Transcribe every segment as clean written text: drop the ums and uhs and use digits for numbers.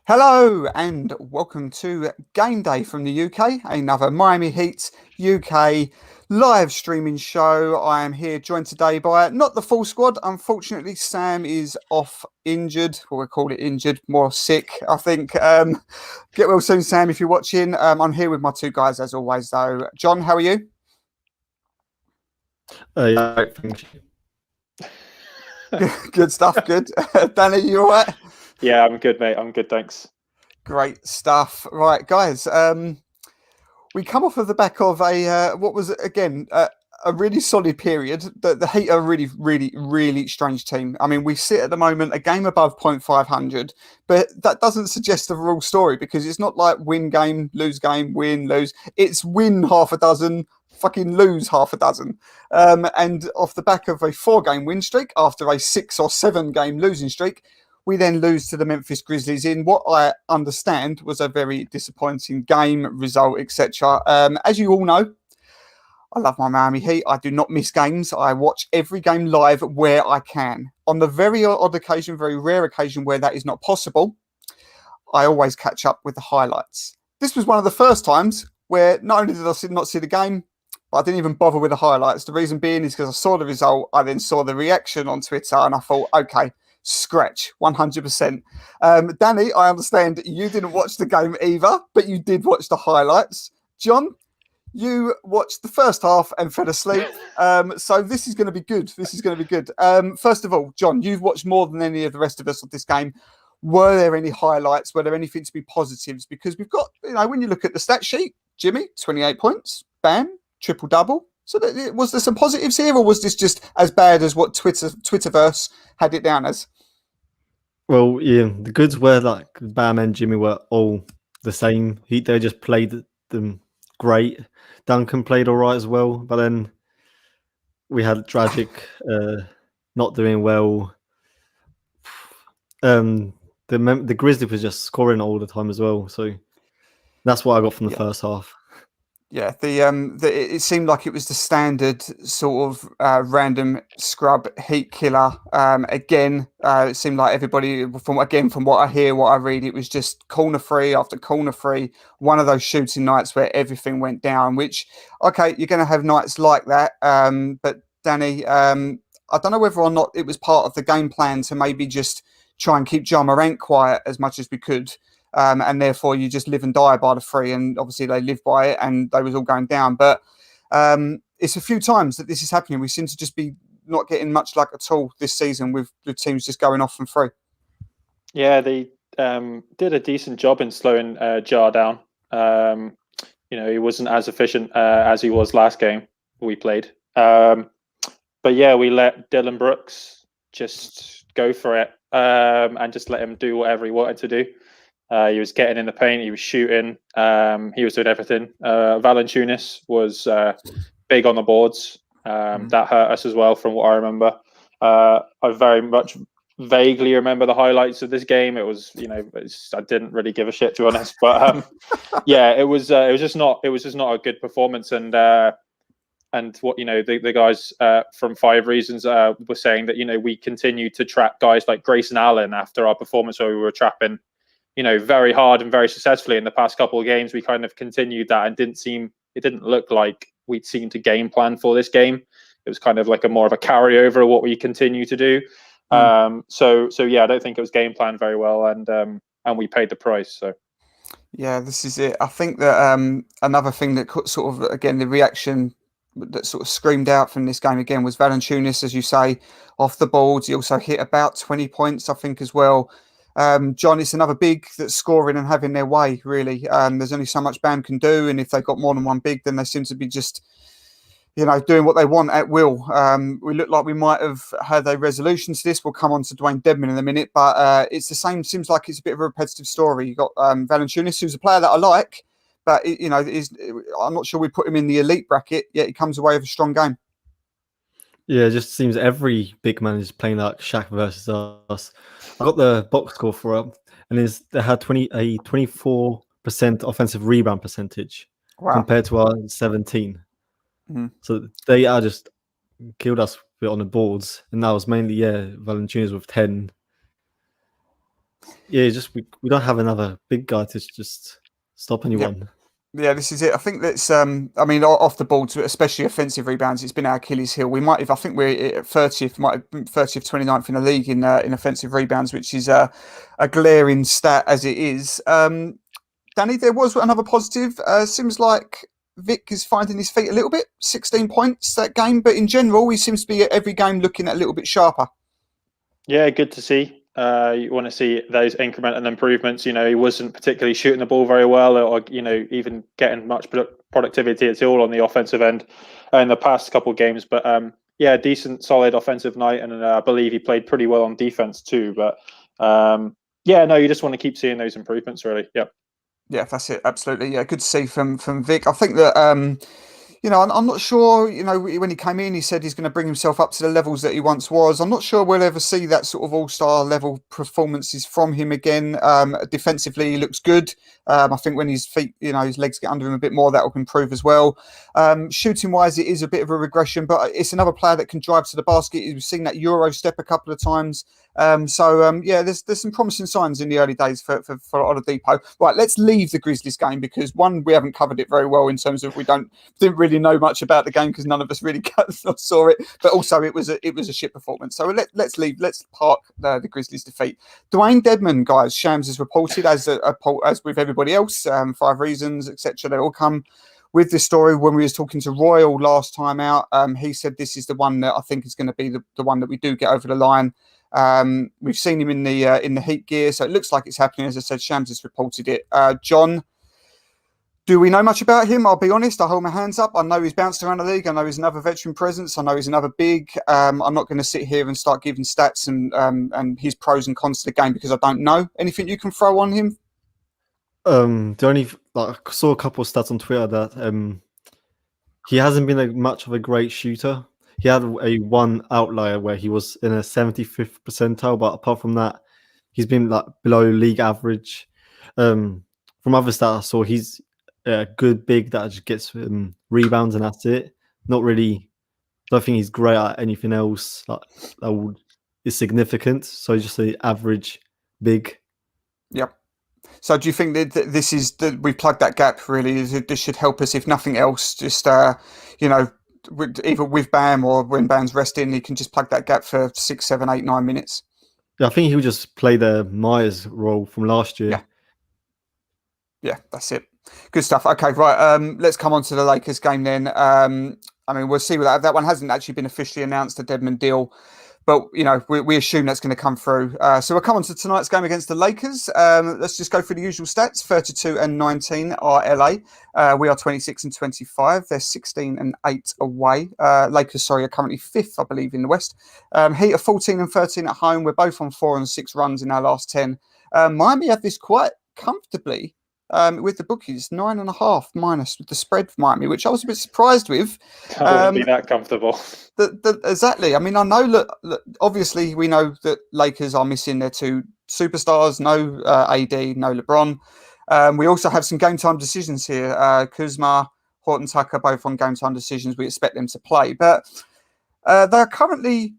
Hello and welcome to Game Day from the UK, another Miami Heat UK live streaming show. I am here joined today by not the full squad. Unfortunately, Sam is off injured, or we call it injured, more sick, I think. Get well soon, Sam, if you're watching. I'm here with my two guys as always, though. John, how are you? Yeah, thank you. Good stuff, good. Danny, you all right? Yeah, I'm good, mate. I'm good, thanks. Great stuff. Right, guys. We come off of the back of a what was again a really solid period. The Heat are a really strange team. I mean, we sit at the moment a game above 0.500, but that doesn't suggest the real story because it's not like win game, win, lose. It's win half a dozen, fucking lose half a dozen. And off the back of a 4-game win streak after a 6 or 7 game losing streak, we then lose to the Memphis Grizzlies in what I understand was a very disappointing game result, etc. As you all know, I love my Miami Heat. I do not miss games. I watch every game live where I can. On the very odd occasion, very rare occasion where that is not possible, I always catch up with the highlights. This was one of the first times where not only did I not see the game, but I didn't even bother with the highlights. The reason being is because I saw the result, I then saw the reaction on Twitter, and I thought, okay, scratch 100%. Danny, I understand you didn't watch the game either, but you did watch the highlights. John, you watched the first half and fell asleep. So this is going to be good. First of all, John, you've watched more than any of the rest of us of this game. Were there any highlights? Were there anything to be positives? Because we've got, when you look at the stat sheet, Jimmy, 28 points, bam, triple-double. So was there some positives here, or was this just as bad as what Twitterverse had it down as? Well, yeah, the goods were like Bam and Jimmy were all the same. They just played them great. Duncan played all right as well, but then we had Dragic not doing well. The Grizzlies was just scoring all the time as well. So that's what I got from the first half. Yeah, it seemed like it was the standard sort of random scrub heat killer. Again, it seemed like everybody from what I hear, what I read, it was just corner free after corner free. One of those shooting nights where everything went down. Which, okay, you're going to have nights like that. But Danny, I don't know whether or not it was part of the game plan to maybe just try and keep Ja Morant quiet as much as we could. And therefore you just live and die by the three, and obviously they live by it, and they was all going down. But it's a few times that this is happening. We seem to just be not getting much luck at all this season with the teams just going off from three. Yeah, they did a decent job in slowing Ja down. He wasn't as efficient as he was last game we played. But yeah, we let Dylan Brooks just go for it and just let him do whatever he wanted to do. He was getting in the paint. He was shooting. He was doing everything. Valanciunas was big on the boards. That hurt us as well, from what I remember. I very much vaguely remember the highlights of this game. It was, I didn't really give a shit, to be honest. But yeah, it was just not a good performance. And what the guys from Five Reasons were saying that we continued to trap guys like Grayson Allen after our performance where we were trapping very hard and very successfully in the past couple of games. We kind of continued that, and it didn't look like we'd seemed to game plan for this game. It was kind of like more of a carryover of what we continue to do. So yeah, I don't think it was game planned very well, and we paid the price. So yeah, this is it. I think that another thing that sort of, again, the reaction that sort of screamed out from this game again was Valanciunas, as you say, off the boards. He also hit about 20 points, I think, as well. John, it's another big that's scoring and having their way, really. There's only so much Bam can do, and if they've got more than one big, then they seem to be just, doing what they want at will. We look like we might have had a resolution to this. We'll come on to Dwayne Dedman in a minute, but it's the same. Seems like it's a bit of a repetitive story. You've got Valanciunas, who's a player that I like, but, I'm not sure we put him in the elite bracket, yet he comes away with a strong game. Yeah, it just seems every big man is playing like Shaq versus us. I got the box score for it, and they had 24% offensive rebound percentage compared to our 17. So they are just killed us on the boards, and that was mainly Valanciunas with 10. Yeah, just we don't have another big guy to just stop anyone. Yeah, this is it. I think that's. I mean, off the ball, especially offensive rebounds, it's been our Achilles heel. We might, if I think we're at 30th, might have been 30th, 29th in the league in offensive rebounds, which is a glaring stat as it is. Danny, there was another positive. Seems like Vic is finding his feet a little bit. 16 points that game, but in general, he seems to be at every game looking a little bit sharper. Yeah, good to see. You want to see those incremental improvements. You know, he wasn't particularly shooting the ball very well, or even getting much productivity at all on the offensive end in the past couple of games. But yeah, decent, solid offensive night, and I believe he played pretty well on defense too. But yeah, no, you just want to keep seeing those improvements, really. Yep. Yeah, that's it. Absolutely. Yeah, good to see from Vic. I think that I'm not sure. When he came in, he said he's going to bring himself up to the levels that he once was. I'm not sure we'll ever see that sort of all-star level performances from him again. Defensively, he looks good. I think when his feet, his legs get under him a bit more, that will improve as well. Shooting-wise, it is a bit of a regression, but it's another player that can drive to the basket. We've seen that Euro step a couple of times. Yeah, there's some promising signs in the early days for Oladipo. Right, let's leave the Grizzlies game because one, we haven't covered it very well in terms of we didn't really know much about the game because none of us really saw it. But also, it was a shit performance. So let's leave. Let's park the Grizzlies' defeat. Dwayne Dedman, guys, Shams has reported as with everybody else, 5 reasons, etc. They all come with this story. When we was talking to Royal last time out, he said this is the one that I think is going to be the one that we do get over the line. We've seen him in the Heat gear, so it looks like it's happening. As I said, Shams has reported it. John, do we know much about him? I'll be honest, I hold my hands up. I know he's bounced around the league. I know he's another veteran presence. I know he's another big. I'm not going to sit here and start giving stats and his pros and cons to the game because I don't know. Anything you can throw on him? I saw a couple of stats on Twitter that he hasn't been much of a great shooter. He had a one outlier where he was in a 75th percentile, but apart from that, he's been below league average. From other stats I saw, he's a good big that just gets rebounds and that's it. Not really. Don't think he's great at anything else that is significant. So he's just an average big. Yep. So do you think that this is that we plugged that gap? Really, this should help us, if nothing else, just either with Bam or when Bam's resting, he can just plug that gap for 6, 7, 8, 9 minutes. Yeah, I think he'll just play the Myers role from last year. Yeah, that's it. Good stuff. Okay, right. Let's come on to the Lakers game then. I mean, we'll see that one hasn't actually been officially announced, the Dedman deal. But, we assume that's going to come through. So we'll come on to tonight's game against the Lakers. Let's just go through the usual stats. 32 and 19 are LA. We are 26 and 25. They're 16 and 8 away. Lakers, are currently 5th, I believe, in the West. Heat are 14 and 13 at home. We're both on 4 and 6 runs in our last 10. Miami have this quite comfortably. With the bookies, 9.5 minus with the spread for Miami, which I was a bit surprised with. I wouldn't be that comfortable. Exactly. I mean, I know look, obviously we know that Lakers are missing their 2 superstars, no AD, no LeBron. We also have some game time decisions here. Kuzma, Horton Tucker, both on game time decisions. We expect them to play, but they're currently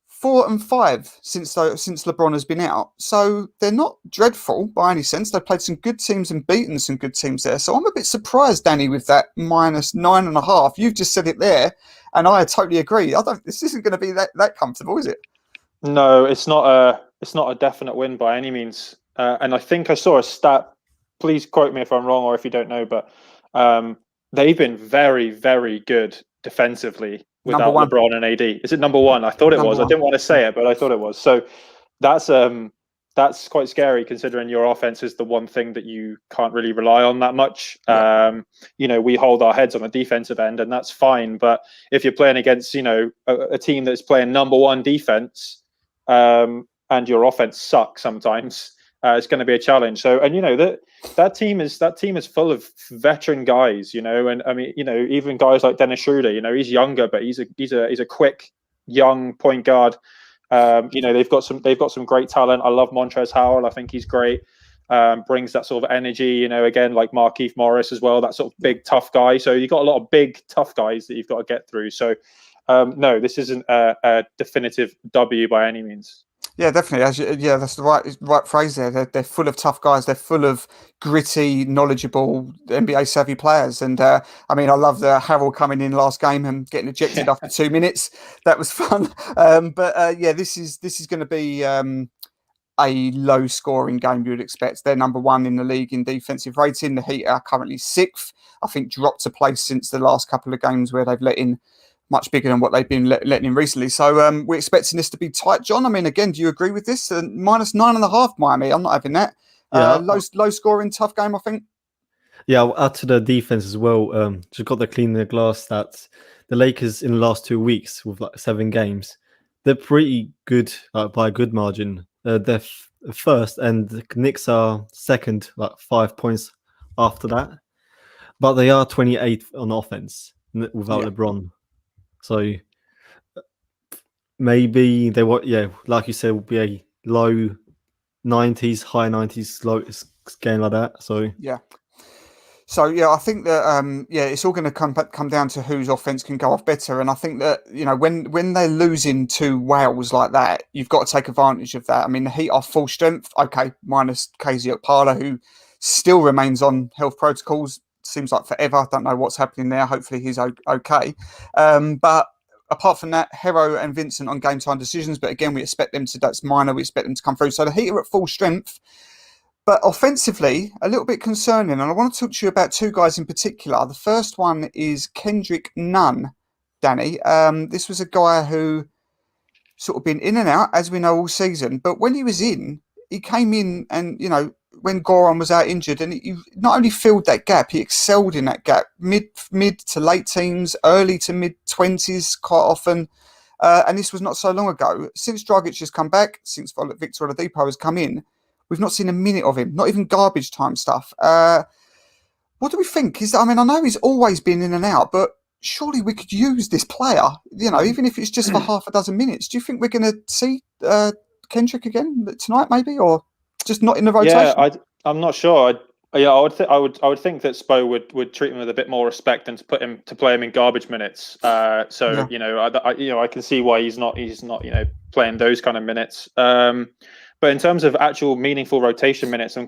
4 and 5 since LeBron has been out. So they're not dreadful by any sense. They've played some good teams and beaten some good teams there. So I'm a bit surprised, Danny, with that minus 9.5. You've just said it there, and I totally agree. This isn't going to be that comfortable, is it? No, it's not a definite win by any means. And I think I saw a stat. Please quote me if I'm wrong or if you don't know, but they've been very, very good defensively without LeBron and AD. Is it number 1? I thought it was. I didn't want to say it, but I thought it was. So that's quite scary considering your offense is the one thing that you can't really rely on that much. Yeah. We hold our heads on the defensive end and that's fine. But if you're playing against, a team that's playing number 1 defense and your offense sucks sometimes, it's going to be a challenge. So, and that team is full of veteran guys, and I mean, even guys like Dennis Schroeder, he's younger, but he's a quick young point guard. They've got some great talent. I love Montrezl Harrell. I think he's great. Brings that sort of energy, again, like Markieff Morris as well, that sort of big, tough guy. So you've got a lot of big, tough guys that you've got to get through. So, no, this isn't a definitive W by any means. Yeah, definitely. Yeah, that's the right phrase there. They're full of tough guys. They're full of gritty, knowledgeable NBA savvy players. And I mean, I love the Harold coming in last game and getting ejected after 2 minutes. That was fun. But yeah, this is going to be a low scoring game you would expect. They're number one in the league in defensive rating. The Heat are currently sixth. I think dropped a place since the last couple of games where they've let in much bigger than what they've been letting in recently. So we're expecting this to be tight, John. I mean, again, do you agree with this? -9.5 Miami. I'm not having that. Yeah, Low scoring, tough game, I think. yeah. I'll add to the defense as well. Just got the clean the glass stats. The Lakers in the last 2 weeks with like 7 games, they're pretty good by a good margin. They're first, and the Knicks are second, like 5 points after that. But they are 28th on offense without Yeah. LeBron. So maybe they were, yeah, like you said, will be a low 90s, high 90s, low game like that. So Yeah. So yeah, I think that yeah, it's all going to come down to whose offense can go off better, and I think that when they're losing to whales like that, you've got to take advantage of that. I mean, the Heat are full strength, okay, minus KZ Okpala, who still remains on health protocols. Seems like forever. I don't know what's happening there. Hopefully, he's okay. But apart from that, Hero and Vincent on game time decisions. But again, we expect them to. That's minor. We expect them to come through. So the Heat are at full strength. But offensively, a little bit concerning. And I want to talk to you about two guys in particular. The first one is Kendrick Nunn, Danny. This was a guy who sort of been in and out, as we know, all season. But when he was in, he came in and, when Goran was out injured, and he not only filled that gap, he excelled in that gap. Mid to late teens, early to mid-20s quite often. And this was not so long ago. Since Dragic has come back, since Victor Oladipo has come in, we've not seen a minute of him, not even garbage time stuff. What do we think? I mean, I know he's always been in and out, but surely we could use this player, even if it's just for half a dozen minutes. Do you think we're going to see Kendrick again tonight, maybe, or just not in the rotation? Yeah, I'm not sure. I would think that Spo would treat him with a bit more respect than to play him in garbage minutes. So yeah. I can see why he's not playing those kind of minutes. But in terms of actual meaningful rotation minutes, I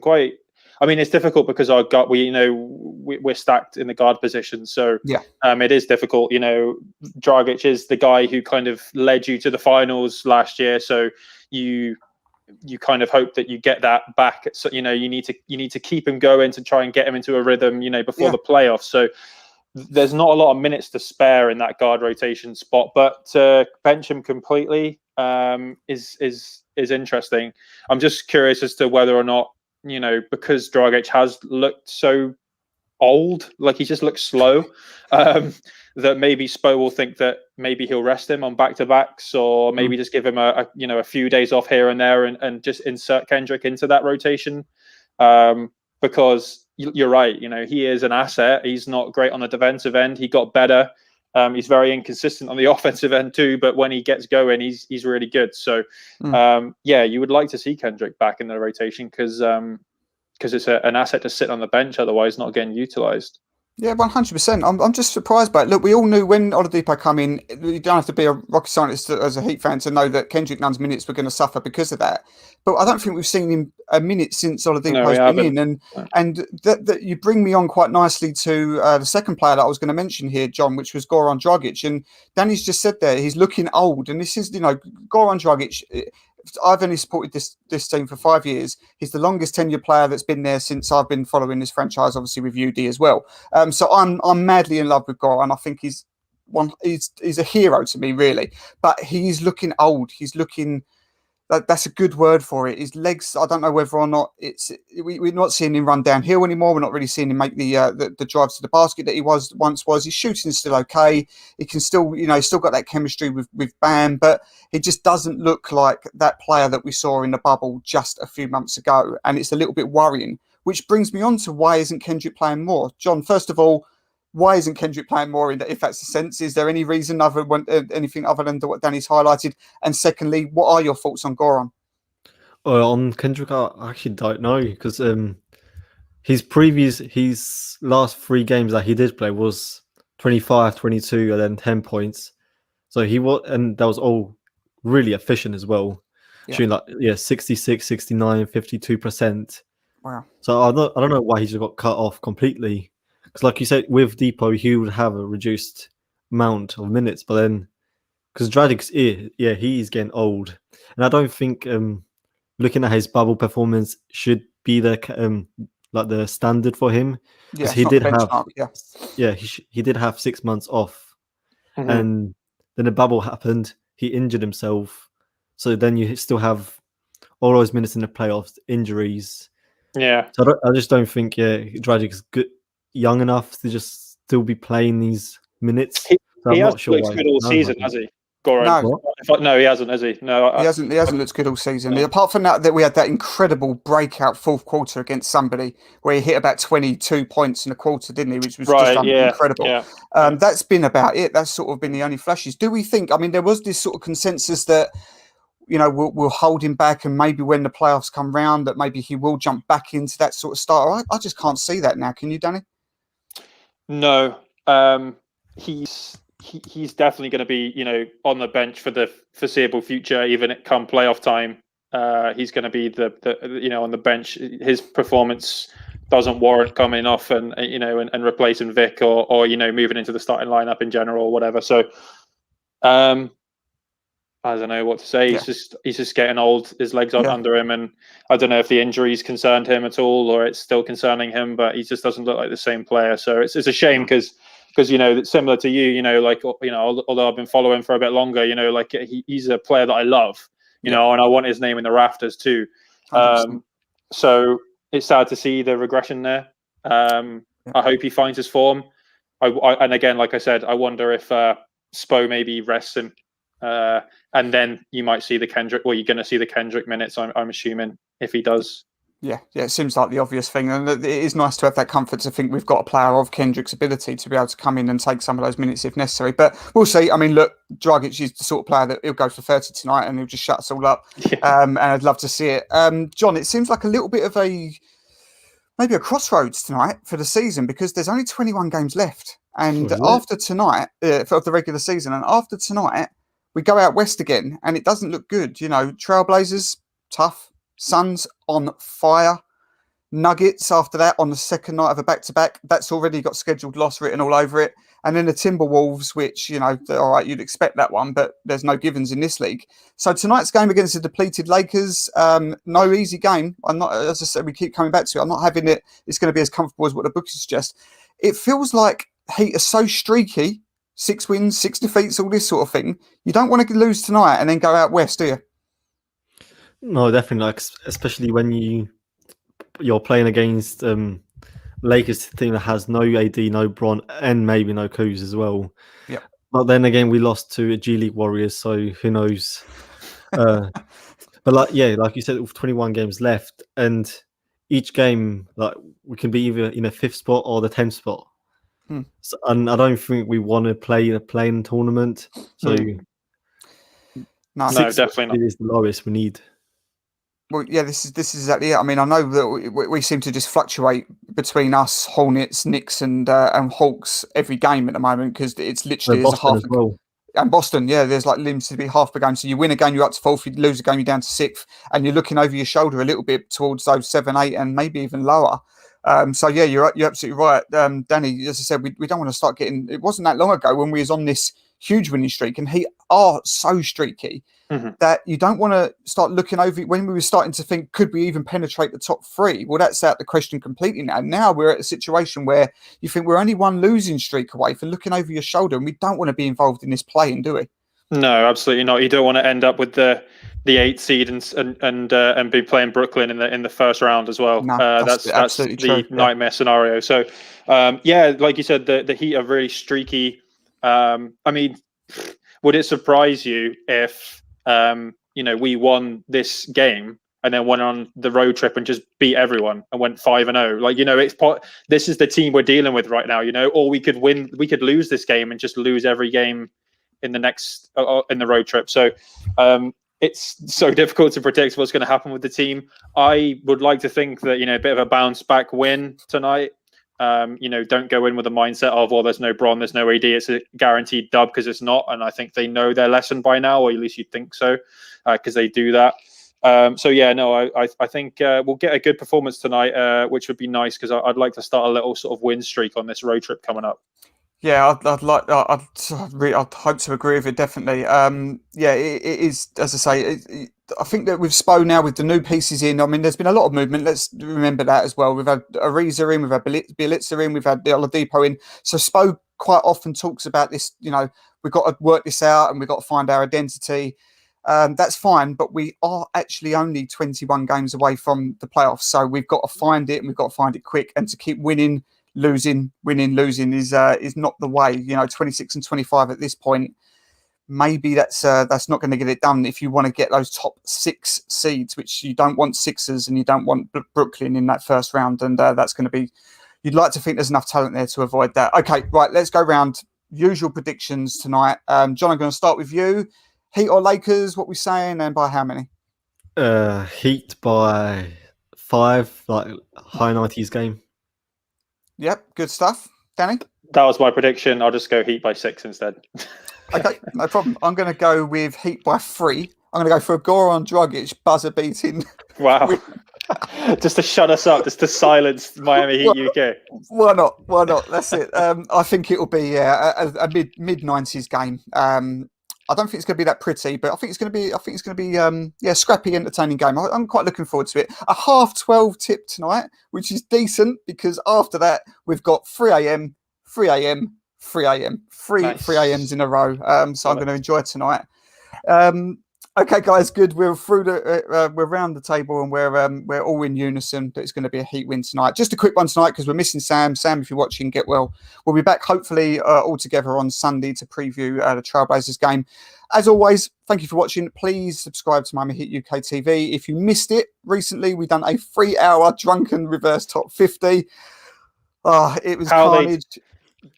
mean, it's difficult because we're stacked in the guard position, so yeah, it is difficult. Dragic is the guy who kind of led you to the finals last year, so you kind of hope that you get that back. So you need to keep him going to try and get him into a rhythm, before the playoffs. So there's not a lot of minutes to spare in that guard rotation spot, but to bench him completely is interesting. I'm just curious as to whether or not, because Dragic has looked so old, like he just looks slow, that maybe Spo will think that maybe he'll rest him on back-to-backs, or maybe just give him a few days off here and there and just insert Kendrick into that rotation. Because you're right, he is an asset. He's not great on the defensive end. He got better. He's very inconsistent on the offensive end too, but when he gets going, he's really good. So, yeah, you would like to see Kendrick back in the rotation because it's an asset to sit on the bench, otherwise not getting utilized. Yeah, 100%. I'm just surprised by it. Look, we all knew when Oladipo come in, you don't have to be a rocket scientist as a Heat fan to know that Kendrick Nunn's minutes were going to suffer because of that. But I don't think we've seen him a minute since Oladipo's been in. And that you bring me on quite nicely to the second player that I was going to mention here, John, which was Goran Dragic. And Danny's just said there, he's looking old. And this is, Goran Dragic, I've only supported this team for 5 years. He's the longest tenured player that's been there since I've been following this franchise, obviously with UD as well. So I'm madly in love with Goran. I think he's a hero to me, really. But he's looking old. He's looking. That's a good word for it. His legs, I don't know whether or not we're not seeing him run downhill anymore. We're not really seeing him make the drives to the basket that he once was. His shooting's still okay. He can still, still got that chemistry with Bam, but he just doesn't look like that player that we saw in the bubble just a few months ago. And it's a little bit worrying, which brings me on to why isn't Kendrick playing more? John, first of all, why isn't Kendrick playing more? If that's the sense, is there any reason anything other than what Danny's highlighted? And secondly, what are your thoughts on Goran? On Kendrick, I actually don't know because his last 3 games that he did play was 25, 22, and then 10 points. So and that was all really efficient as well. shooting like 66, 69, 52%. Wow. So I don't know why he just got cut off completely. Because like you said, with Depot, he would have a reduced amount of minutes, but then because Dragic's he's getting old, and I don't think looking at his bubble performance should be the like the standard for him, Yeah, because it's he not did the have benchmark, he did have 6 months off, Mhm. and then the bubble happened. He injured himself, so then you still have all those minutes in the playoffs, injuries. Yeah. So I just don't think Dragic is good, young enough to just still be playing these minutes. He, So he I'm not hasn't sure looked why. good all season, has he, Goran? No. No, he hasn't, has he? No, He hasn't looked good all season. Yeah. Apart from that we had that incredible breakout fourth quarter against somebody where he hit about 22 points in a quarter, didn't he? Which was just incredible. Yeah. That's been about it. That's sort of been the only flashes. Do we think? I mean, there was this sort of consensus that we'll hold him back, and maybe when the playoffs come round, that maybe he will jump back into that sort of starter. I just can't see that now. Can you, Danny? No, he's definitely going to be, on the bench for the foreseeable future. Even at come playoff time, he's going to be the on the bench. His performance doesn't warrant coming off and replacing Vic or moving into the starting lineup in general or whatever. So, I don't know what to say. Yeah. He's just getting old. His legs aren't under him, and I don't know if the injuries concerned him at all or it's still concerning him. But he just doesn't look like the same player. So it's a shame because it's similar to you. Although I've been following for a bit longer, he's a player that I love. And I want his name in the rafters too. So it's sad to see the regression there. I hope he finds his form. And again, like I said, I wonder if Spo maybe rests him. And then you might see the Kendrick. Well, you're going to see the Kendrick minutes. I'm assuming if he does. Yeah, it seems like the obvious thing, and it is nice to have that comfort to think we've got a player of Kendrick's ability to be able to come in and take some of those minutes if necessary. But we'll see. I mean, look, Dragic is the sort of player that he'll go for 30 tonight and he'll just shut us all up. And I'd love to see it. John, it seems like a little bit of maybe a crossroads tonight for the season because there's only 21 games left, and after tonight of the regular season, and after tonight. We go out west again, and it doesn't look good. Trailblazers, tough. Suns on fire. Nuggets after that on the second night of a back-to-back. That's already got scheduled loss written all over it. And then the Timberwolves, which, all right, you'd expect that one, but there's no givens in this league. So tonight's game against the depleted Lakers, no easy game. I'm not, as I said, we keep coming back to it. I'm not having it. It's going to be as comfortable as what the bookies suggest. It feels like Heat are so streaky. 6 wins, 6 defeats, all this sort of thing. You don't want to lose tonight and then go out west, do you? No, definitely. Especially when you're playing against Lakers team that has no AD, no Bron, and maybe no Kuz as well. Yeah. But then again, we lost to G League Warriors, so who knows? But like you said, with 21 games left, and each game, we can be either in a 5th spot or the 10th spot. So, and I don't think we want to play a playing tournament. So no, definitely not. Is the lowest we need. Well, yeah, this is exactly it. I mean, I know that we seem to just fluctuate between us, Hornets, Knicks, and Hawks every game at the moment because it's literally Boston half. As well. And Boston, there's like limits to be half per game. So you win a game, you're up to 4th. You lose a game, you're down to 6th, and you're looking over your shoulder a little bit towards those 7, 8, and maybe even lower. So you're absolutely right, Danny. As I said, we don't want to start getting. It wasn't that long ago when we was on this huge winning streak, and Heat are so streaky that you don't want to start looking over. When we were starting to think, could we even penetrate the top 3? Well, that's out the question completely now. Now we're at a situation where you think we're only one losing streak away from looking over your shoulder, and we don't want to be involved in this playing, do we? No, absolutely not. You don't want to end up with the 8th seed and be playing Brooklyn in the first round as well. No, that's absolutely the true. nightmare scenario. So, like you said, the Heat are really streaky. I mean, would it surprise you if we won this game and then went on the road trip and just beat everyone and went 5-0? This is the team we're dealing with right now. Or we could lose this game and just lose every game in the next in the road trip. So it's so difficult to predict what's going to happen with the team. I would like to think that a bit of a bounce back win tonight. Don't go in with a mindset of, well, there's no Bron, there's no AD, it's a guaranteed dub, because it's not. And I think they know their lesson by now, or at least you'd think so, because they do that. So yeah, no, I think we'll get a good performance tonight, which would be nice because I'd like to start a little sort of win streak on this road trip coming up. Yeah, I'd hope to agree with it definitely. Yeah, it is as I say. I think that with Spo now with the new pieces in. I mean, there's been a lot of movement. Let's remember that as well. We've had Ariza in, we've had Bielitsa in, we've had the Oladipo in. So Spo quite often talks about this. You know, we've got to work this out and we've got to find our identity. That's fine, but we are actually only 21 games away from the playoffs, so we've got to find it and we've got to find it quick. And to keep winning, losing, winning, losing is not the way. You know, 26 and 25 at this point. Maybe that's not going to get it done if you want to get those top 6 seeds, which you don't want Sixers and you don't want Brooklyn in that first round, and that's going to be. You'd like to think there's enough talent there to avoid that. Okay, right, let's go round. Usual predictions tonight. John, I'm going to start with you. Heat or Lakers? What we saying, and by how many? Heat by 5, like high 90s game. Yep, good stuff. Danny? That was my prediction. I'll just go Heat by 6 instead. Okay, no problem. I'm going to go with Heat by 3. I'm going to go for a Goran Dragic buzzer beating. Wow. Just to shut us up, just to silence Miami Heat UK. Why not? Why not? That's it. I think it will be a mid 90s game. I don't think it's going to be that pretty, but I think it's going to be scrappy, entertaining game. I'm quite looking forward to it. A 12:30 tip tonight, which is decent because after that we've got 3 a.m., 3 a.m., 3 a.m., Nice. 3 a.m.s in a row. So I'm going to enjoy tonight. Okay, guys, good. We're through we're round the table and we're all in unison that it's going to be a Heat win tonight. Just a quick one tonight because we're missing Sam. Sam, if you're watching, get well. We'll be back hopefully all together on Sunday to preview the Trailblazers game. As always, thank you for watching. Please subscribe to Miami Heat UK TV. If you missed it recently, we've done a 3-hour drunken reverse top 50. It was carnage.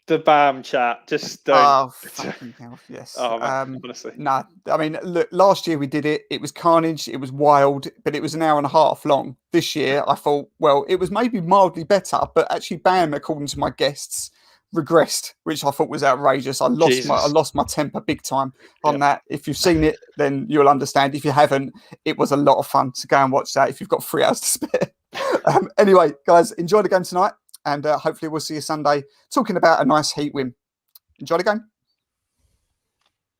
The BAM chat, just don't. Oh, fucking hell, yes. Oh, man, honestly. Nah, I mean, look, last year we did it. It was carnage. It was wild, but it was an hour and a half long. This year, I thought, well, it was maybe mildly better, but actually, BAM, according to my guests, regressed, which I thought was outrageous. I lost my temper big time on that. If you've seen it, then you'll understand. If you haven't, it was a lot of fun to go and watch that if you've got 3 hours to spare. Anyway, guys, enjoy the game tonight. And hopefully we'll see you Sunday talking about a nice Heat win. Enjoy the game.